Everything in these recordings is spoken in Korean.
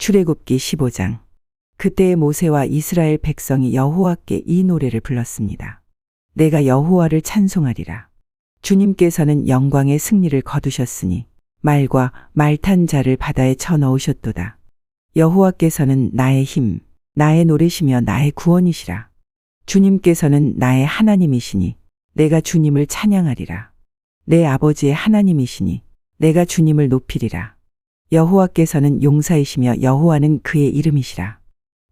출애굽기 15장. 그때의 모세와 이스라엘 백성이 여호와께 이 노래를 불렀습니다. 내가 여호와를 찬송하리라. 주님께서는 영광의 승리를 거두셨으니 말과 말 탄 자를 바다에 쳐 넣으셨도다. 여호와께서는 나의 힘, 나의 노래시며 나의 구원이시라. 주님께서는 나의 하나님이시니 내가 주님을 찬양하리라. 내 아버지의 하나님이시니 내가 주님을 높이리라. 여호와께서는 용사이시며 여호와는 그의 이름이시라.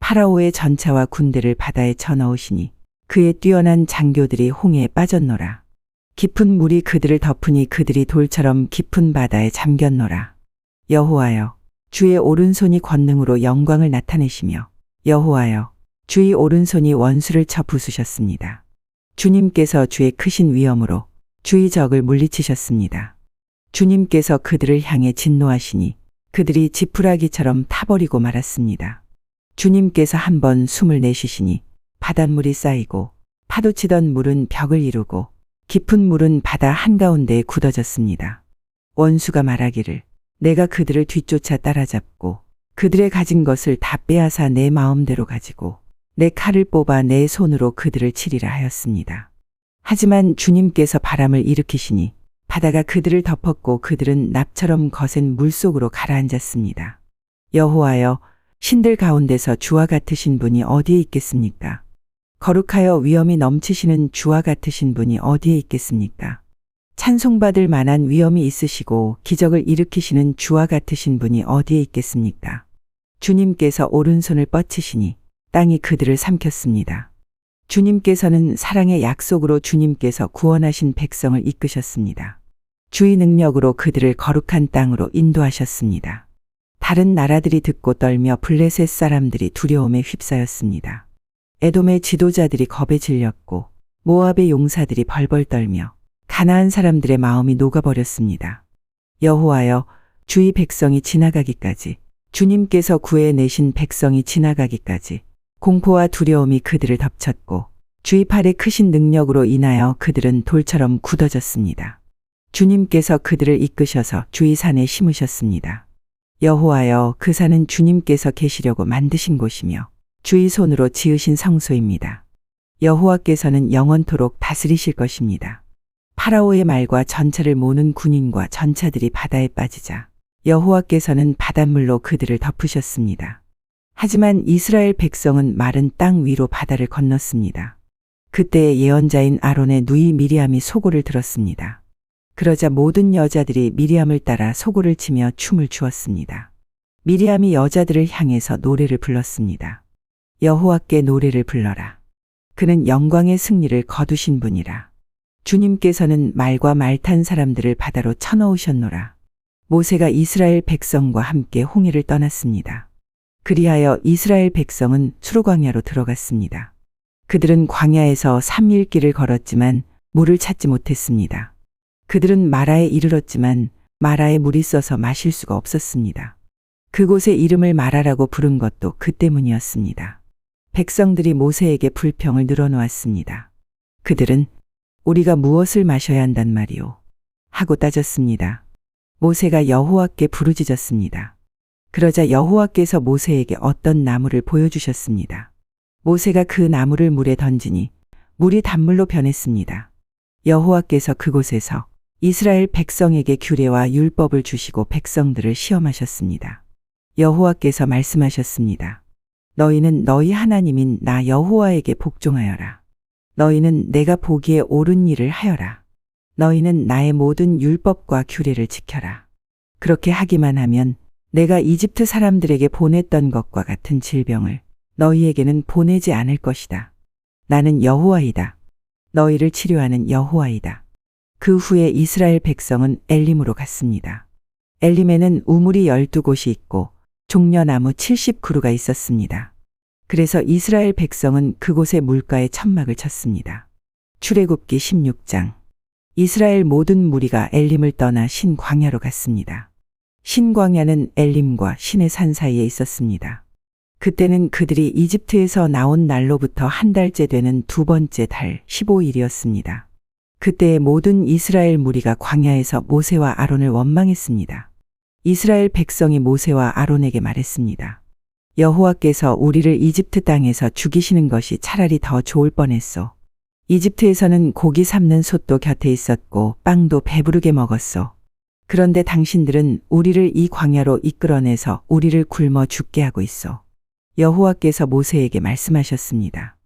파라오의 전차와 군대를 바다에 쳐 넣으시니 그의 뛰어난 장교들이 홍해에 빠졌노라. 깊은 물이 그들을 덮으니 그들이 돌처럼 깊은 바다에 잠겼노라. 여호와여, 주의 오른손이 권능으로 영광을 나타내시며 여호와여, 주의 오른손이 원수를 쳐 부수셨습니다. 주님께서 주의 크신 위엄으로 주의 적을 물리치셨습니다. 주님께서 그들을 향해 진노하시니 그들이 지푸라기처럼 타버리고 말았습니다. 주님께서 한번 숨을 내쉬시니 바닷물이 쌓이고 파도치던 물은 벽을 이루고 깊은 물은 바다 한가운데에 굳어졌습니다. 원수가 말하기를 내가 그들을 뒤쫓아 따라잡고 그들의 가진 것을 다 빼앗아 내 마음대로 가지고 내 칼을 뽑아 내 손으로 그들을 치리라 하였습니다. 하지만 주님께서 바람을 일으키시니 바다가 그들을 덮었고 그들은 납처럼 거센 물속으로 가라앉았습니다. 여호와여, 신들 가운데서 주와 같으신 분이 어디에 있겠습니까? 거룩하여 위엄이 넘치시는 주와 같으신 분이 어디에 있겠습니까? 찬송받을 만한 위엄이 있으시고 기적을 일으키시는 주와 같으신 분이 어디에 있겠습니까? 주님께서 오른손을 뻗치시니 땅이 그들을 삼켰습니다. 주님께서는 사랑의 약속으로 주님께서 구원하신 백성을 이끄셨습니다. 주의 능력으로 그들을 거룩한 땅으로 인도하셨습니다. 다른 나라들이 듣고 떨며 블레셋 사람들이 두려움에 휩싸였습니다. 에돔의 지도자들이 겁에 질렸고 모압의 용사들이 벌벌 떨며 가나안 사람들의 마음이 녹아버렸습니다. 여호와여, 주의 백성이 지나가기까지, 주님께서 구해내신 백성이 지나가기까지 공포와 두려움이 그들을 덮쳤고 주의 팔의 크신 능력으로 인하여 그들은 돌처럼 굳어졌습니다. 주님께서 그들을 이끄셔서 주의 산에 심으셨습니다. 여호와여, 그 산은 주님께서 계시려고 만드신 곳이며 주의 손으로 지으신 성소입니다. 여호와께서는 영원토록 다스리실 것입니다. 파라오의 말과 전차를 모는 군인과 전차들이 바다에 빠지자 여호와께서는 바닷물로 그들을 덮으셨습니다. 하지만 이스라엘 백성은 마른 땅 위로 바다를 건넜습니다. 그때 예언자인 아론의 누이 미리암이 소고를 들었습니다. 그러자 모든 여자들이 미리암을 따라 소고를 치며 춤을 추었습니다. 미리암이 여자들을 향해서 노래를 불렀습니다. 여호와께 노래를 불러라. 그는 영광의 승리를 거두신 분이라. 주님께서는 말과 말 탄 사람들을 바다로 쳐넣으셨노라. 모세가 이스라엘 백성과 함께 홍해를 떠났습니다. 그리하여 이스라엘 백성은 수르광야로 들어갔습니다. 그들은 광야에서 3일 길을 걸었지만 물을 찾지 못했습니다. 그들은 마라에 이르렀지만 마라에 물이 써서 마실 수가 없었습니다. 그곳의 이름을 마라라고 부른 것도 그 때문이었습니다. 백성들이 모세에게 불평을 늘어놓았습니다. 그들은 우리가 무엇을 마셔야 한단 말이오? 하고 따졌습니다. 모세가 여호와께 부르짖었습니다. 그러자 여호와께서 모세에게 어떤 나무를 보여주셨습니다. 모세가 그 나무를 물에 던지니 물이 단물로 변했습니다. 여호와께서 그곳에서 이스라엘 백성에게 규례와 율법을 주시고 백성들을 시험하셨습니다. 여호와께서 말씀하셨습니다. 너희는 너희 하나님인 나 여호와에게 복종하여라. 너희는 내가 보기에 옳은 일을 하여라. 너희는 나의 모든 율법과 규례를 지켜라. 그렇게 하기만 하면 내가 이집트 사람들에게 보냈던 것과 같은 질병을 너희에게는 보내지 않을 것이다. 나는 여호와이다. 너희를 치료하는 여호와이다. 그 후에 이스라엘 백성은 엘림으로 갔습니다. 엘림에는 우물이 12곳이 있고 종려나무 70그루가 있었습니다. 그래서 이스라엘 백성은 그곳의 물가에 천막을 쳤습니다. 출애굽기 16장. 이스라엘 모든 무리가 엘림을 떠나 신광야로 갔습니다. 신광야는 엘림과 신의 산 사이에 있었습니다. 그때는 그들이 이집트에서 나온 날로부터 한 달째 되는 두 번째 달 15일이었습니다. 그때의 모든 이스라엘 무리가 광야에서 모세와 아론을 원망했습니다. 이스라엘 백성이 모세와 아론에게 말했습니다. 여호와께서 우리를 이집트 땅에서 죽이시는 것이 차라리 더 좋을 뻔했소. 이집트에서는 고기 삶는 솥도 곁에 있었고 빵도 배부르게 먹었소. 그런데 당신들은 우리를 이 광야로 이끌어내서 우리를 굶어 죽게 하고 있어. 여호와께서 모세에게 말씀하셨습니다.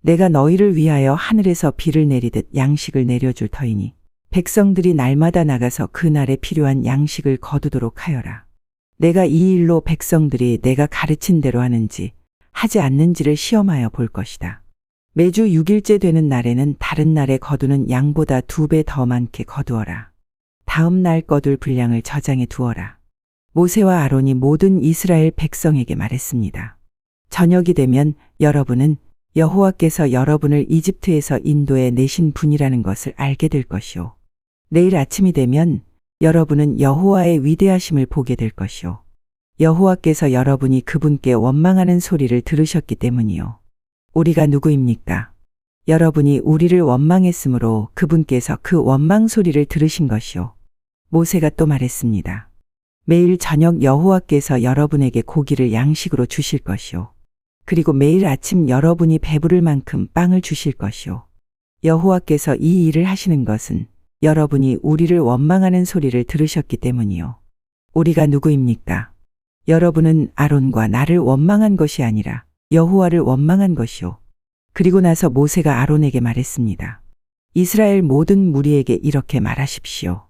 내가 너희를 위하여 하늘에서 비를 내리듯 양식을 내려줄 터이니 백성들이 날마다 나가서 그날에 필요한 양식을 거두도록 하여라. 내가 이 일로 백성들이 내가 가르친 대로 하는지 하지 않는지를 시험하여 볼 것이다. 매주 6일째 되는 날에는 다른 날에 거두는 양보다 2배 더 많게 거두어라. 다음 날 거둘 분량을 저장해 두어라. 모세와 아론이 모든 이스라엘 백성에게 말했습니다. 저녁이 되면 여러분은 여호와께서 여러분을 이집트에서 인도해 내신 분이라는 것을 알게 될 것이요. 내일 아침이 되면 여러분은 여호와의 위대하심을 보게 될 것이요. 여호와께서 여러분이 그분께 원망하는 소리를 들으셨기 때문이요. 우리가 누구입니까? 여러분이 우리를 원망했으므로 그분께서 그 원망 소리를 들으신 것이요. 모세가 또 말했습니다. 매일 저녁 여호와께서 여러분에게 고기를 양식으로 주실 것이요. 그리고 매일 아침 여러분이 배부를 만큼 빵을 주실 것이요. 여호와께서 이 일을 하시는 것은 여러분이 우리를 원망하는 소리를 들으셨기 때문이요. 우리가 누구입니까? 여러분은 아론과 나를 원망한 것이 아니라 여호와를 원망한 것이요. 그리고 나서 모세가 아론에게 말했습니다. 이스라엘 모든 무리에게 이렇게 말하십시오.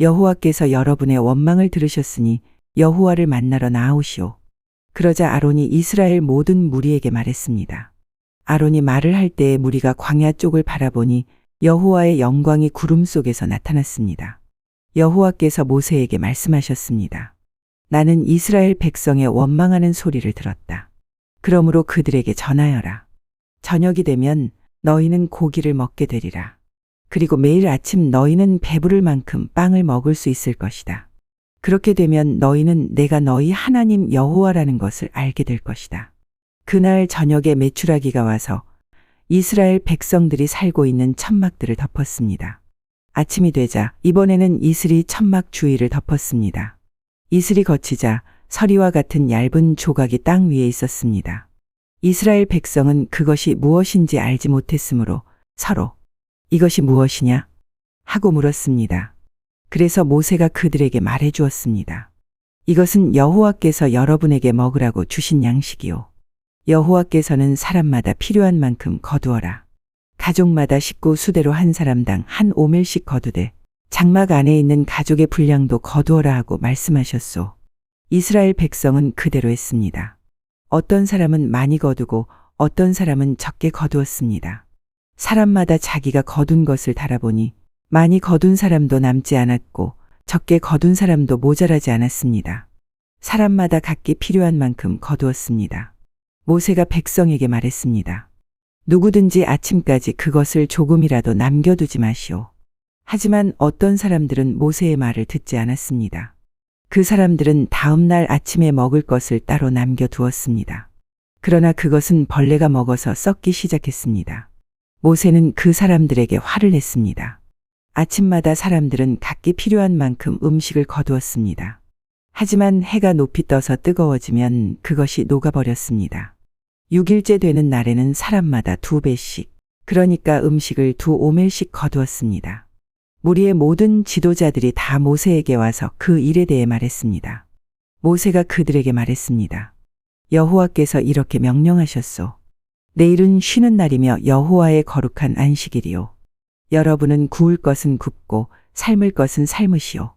여호와께서 여러분의 원망을 들으셨으니 여호와를 만나러 나아오시오. 그러자 아론이 이스라엘 모든 무리에게 말했습니다. 아론이 말을 할 때에 무리가 광야 쪽을 바라보니 여호와의 영광이 구름 속에서 나타났습니다. 여호와께서 모세에게 말씀하셨습니다. 나는 이스라엘 백성의 원망하는 소리를 들었다. 그러므로 그들에게 전하여라. 저녁이 되면 너희는 고기를 먹게 되리라. 그리고 매일 아침 너희는 배부를 만큼 빵을 먹을 수 있을 것이다. 그렇게 되면 너희는 내가 너희 하나님 여호와라는 것을 알게 될 것이다. 그날 저녁에 메추라기가 와서 이스라엘 백성들이 살고 있는 천막들을 덮었습니다. 아침이 되자 이번에는 이슬이 천막 주위를 덮었습니다. 이슬이 거치자 서리와 같은 얇은 조각이 땅 위에 있었습니다. 이스라엘 백성은 그것이 무엇인지 알지 못했으므로 서로 이것이 무엇이냐? 하고 물었습니다. 그래서 모세가 그들에게 말해 주었습니다. 이것은 여호와께서 여러분에게 먹으라고 주신 양식이요. 여호와께서는 사람마다 필요한 만큼 거두어라. 가족마다 식구 수대로 한 사람당 한 오멜씩 거두되 장막 안에 있는 가족의 분량도 거두어라 하고 말씀하셨소. 이스라엘 백성은 그대로 했습니다. 어떤 사람은 많이 거두고 어떤 사람은 적게 거두었습니다. 사람마다 자기가 거둔 것을 달아보니 많이 거둔 사람도 남지 않았고 적게 거둔 사람도 모자라지 않았습니다. 사람마다 각기 필요한 만큼 거두었습니다. 모세가 백성에게 말했습니다. 누구든지 아침까지 그것을 조금이라도 남겨두지 마시오. 하지만 어떤 사람들은 모세의 말을 듣지 않았습니다. 그 사람들은 다음 날 아침에 먹을 것을 따로 남겨두었습니다. 그러나 그것은 벌레가 먹어서 썩기 시작했습니다. 모세는 그 사람들에게 화를 냈습니다. 아침마다 사람들은 각기 필요한 만큼 음식을 거두었습니다. 하지만 해가 높이 떠서 뜨거워지면 그것이 녹아버렸습니다. 6일째 되는 날에는 사람마다 2배씩, 그러니까 음식을 2오멜씩 거두었습니다. 무리의 모든 지도자들이 다 모세에게 와서 그 일에 대해 말했습니다. 모세가 그들에게 말했습니다. 여호와께서 이렇게 명령하셨소. 내일은 쉬는 날이며 여호와의 거룩한 안식일이요. 여러분은 구울 것은 굽고 삶을 것은 삶으시오.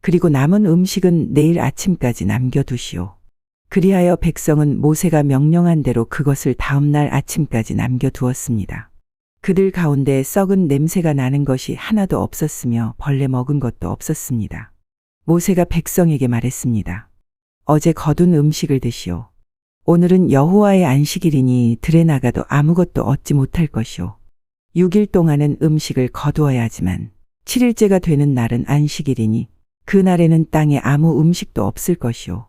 그리고 남은 음식은 내일 아침까지 남겨두시오. 그리하여 백성은 모세가 명령한 대로 그것을 다음 날 아침까지 남겨두었습니다. 그들 가운데 썩은 냄새가 나는 것이 하나도 없었으며 벌레 먹은 것도 없었습니다. 모세가 백성에게 말했습니다. 어제 거둔 음식을 드시오. 오늘은 여호와의 안식일이니 들에 나가도 아무것도 얻지 못할 것이오. 6일 동안은 음식을 거두어야 하지만 7일째가 되는 날은 안식일이니 그날에는 땅에 아무 음식도 없을 것이오.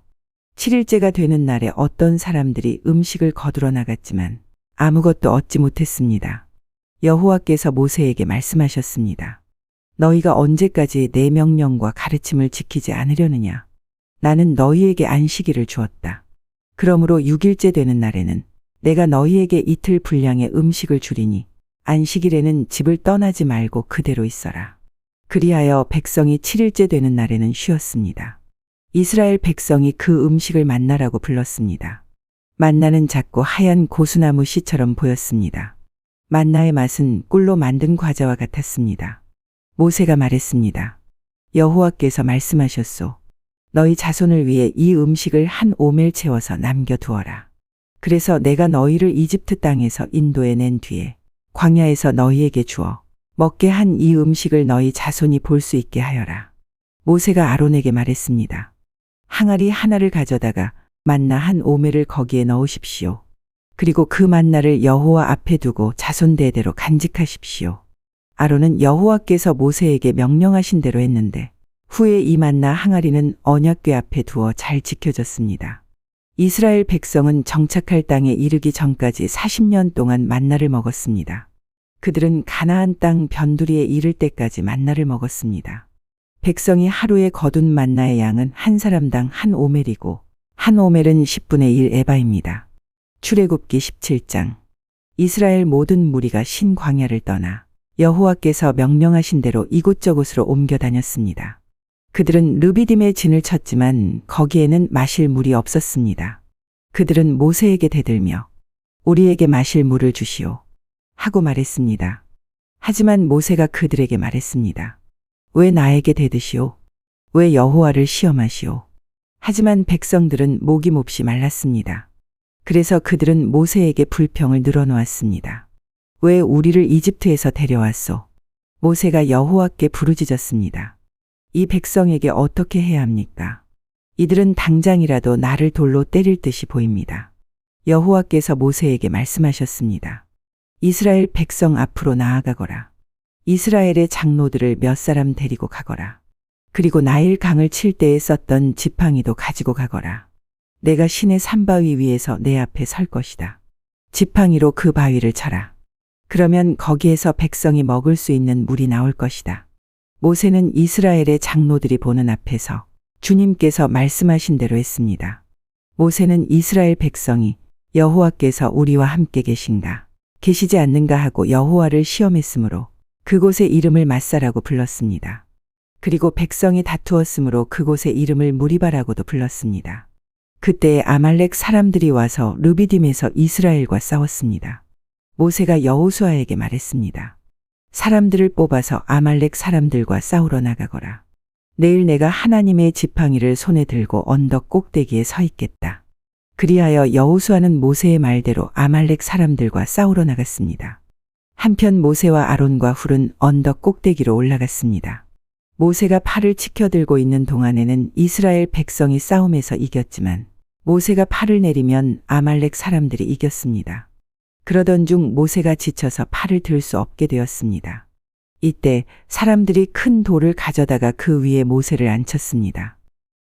7일째가 되는 날에 어떤 사람들이 음식을 거두러 나갔지만 아무것도 얻지 못했습니다. 여호와께서 모세에게 말씀하셨습니다. 너희가 언제까지 내 명령과 가르침을 지키지 않으려느냐? 나는 너희에게 안식일을 주었다. 그러므로 6일째 되는 날에는 내가 너희에게 이틀 분량의 음식을 주리니 안식일에는 집을 떠나지 말고 그대로 있어라. 그리하여 백성이 7일째 되는 날에는 쉬었습니다. 이스라엘 백성이 그 음식을 만나라고 불렀습니다. 만나는 작고 하얀 고수나무 씨처럼 보였습니다. 만나의 맛은 꿀로 만든 과자와 같았습니다. 모세가 말했습니다. 여호와께서 말씀하셨소. 너희 자손을 위해 이 음식을 한 오멜 채워서 남겨두어라. 그래서 내가 너희를 이집트 땅에서 인도해 낸 뒤에 광야에서 너희에게 주어 먹게 한 이 음식을 너희 자손이 볼 수 있게 하여라. 모세가 아론에게 말했습니다. 항아리 하나를 가져다가 만나 한 오멜을 거기에 넣으십시오. 그리고 그 만나를 여호와 앞에 두고 자손 대대로 간직하십시오. 아론은 여호와께서 모세에게 명령하신 대로 했는데 후에 이 만나 항아리는 언약궤 앞에 두어 잘 지켜졌습니다. 이스라엘 백성은 정착할 땅에 이르기 전까지 40년 동안 만나를 먹었습니다. 그들은 가나안 땅 변두리에 이를 때까지 만나를 먹었습니다. 백성이 하루에 거둔 만나의 양은 한 사람당 한 오멜이고 한 오멜은 10분의 1 에바입니다. 출애굽기 17장. 이스라엘 모든 무리가 신광야를 떠나 여호와께서 명령하신 대로 이곳저곳으로 옮겨 다녔습니다. 그들은 르비딤에 진을 쳤지만 거기에는 마실 물이 없었습니다. 그들은 모세에게 대들며 우리에게 마실 물을 주시오 하고 말했습니다. 하지만 모세가 그들에게 말했습니다. 왜 나에게 대드시오? 왜 여호와를 시험하시오? 하지만 백성들은 목이 몹시 말랐습니다. 그래서 그들은 모세에게 불평을 늘어놓았습니다. 왜 우리를 이집트에서 데려왔소? 모세가 여호와께 부르짖었습니다. 이 백성에게 어떻게 해야 합니까? 이들은 당장이라도 나를 돌로 때릴 듯이 보입니다. 여호와께서 모세에게 말씀하셨습니다. 이스라엘 백성 앞으로 나아가거라. 이스라엘의 장로들을 몇 사람 데리고 가거라. 그리고 나일 강을 칠 때에 썼던 지팡이도 가지고 가거라. 내가 신의 산바위 위에서 내 앞에 설 것이다. 지팡이로 그 바위를 쳐라. 그러면 거기에서 백성이 먹을 수 있는 물이 나올 것이다. 모세는 이스라엘의 장로들이 보는 앞에서 주님께서 말씀하신 대로 했습니다. 모세는 이스라엘 백성이 여호와께서 우리와 함께 계신가, 계시지 않는가 하고 여호와를 시험했으므로 그곳의 이름을 마사라고 불렀습니다. 그리고 백성이 다투었으므로 그곳의 이름을 무리바라고도 불렀습니다. 그때에 아말렉 사람들이 와서 르비딤에서 이스라엘과 싸웠습니다. 모세가 여호수아에게 말했습니다. 사람들을 뽑아서 아말렉 사람들과 싸우러 나가거라. 내일 내가 하나님의 지팡이를 손에 들고 언덕 꼭대기에 서 있겠다. 그리하여 여호수아는 모세의 말대로 아말렉 사람들과 싸우러 나갔습니다. 한편 모세와 아론과 훌은 언덕 꼭대기로 올라갔습니다. 모세가 팔을 치켜들고 있는 동안에는 이스라엘 백성이 싸움에서 이겼지만 모세가 팔을 내리면 아말렉 사람들이 이겼습니다. 그러던 중 모세가 지쳐서 팔을 들 수 없게 되었습니다. 이때 사람들이 큰 돌을 가져다가 그 위에 모세를 앉혔습니다.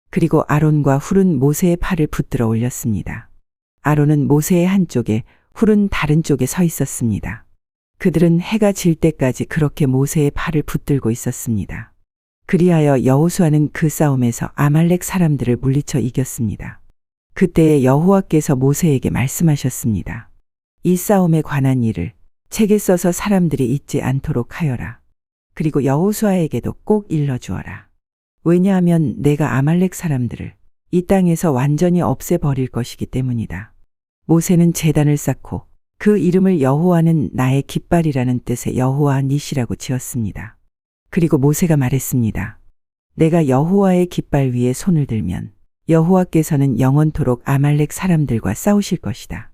그리고 아론과 훌은 모세의 팔을 붙들어 올렸습니다. 아론은 모세의 한쪽에, 훌은 다른 쪽에 서 있었습니다. 그들은 해가 질 때까지 그렇게 모세의 팔을 붙들고 있었습니다. 그리하여 여호수아는 그 싸움에서 아말렉 사람들을 물리쳐 이겼습니다. 그때에 여호와께서 모세에게 말씀하셨습니다. 이 싸움에 관한 일을 책에 써서 사람들이 잊지 않도록 하여라. 그리고 여호수아에게도 꼭 일러주어라. 왜냐하면 내가 아말렉 사람들을 이 땅에서 완전히 없애버릴 것이기 때문이다. 모세는 제단을 쌓고 그 이름을 여호와는 나의 깃발이라는 뜻의 여호와 니시라고 지었습니다. 그리고 모세가 말했습니다. 내가 여호와의 깃발 위에 손을 들면 여호와께서는 영원토록 아말렉 사람들과 싸우실 것이다.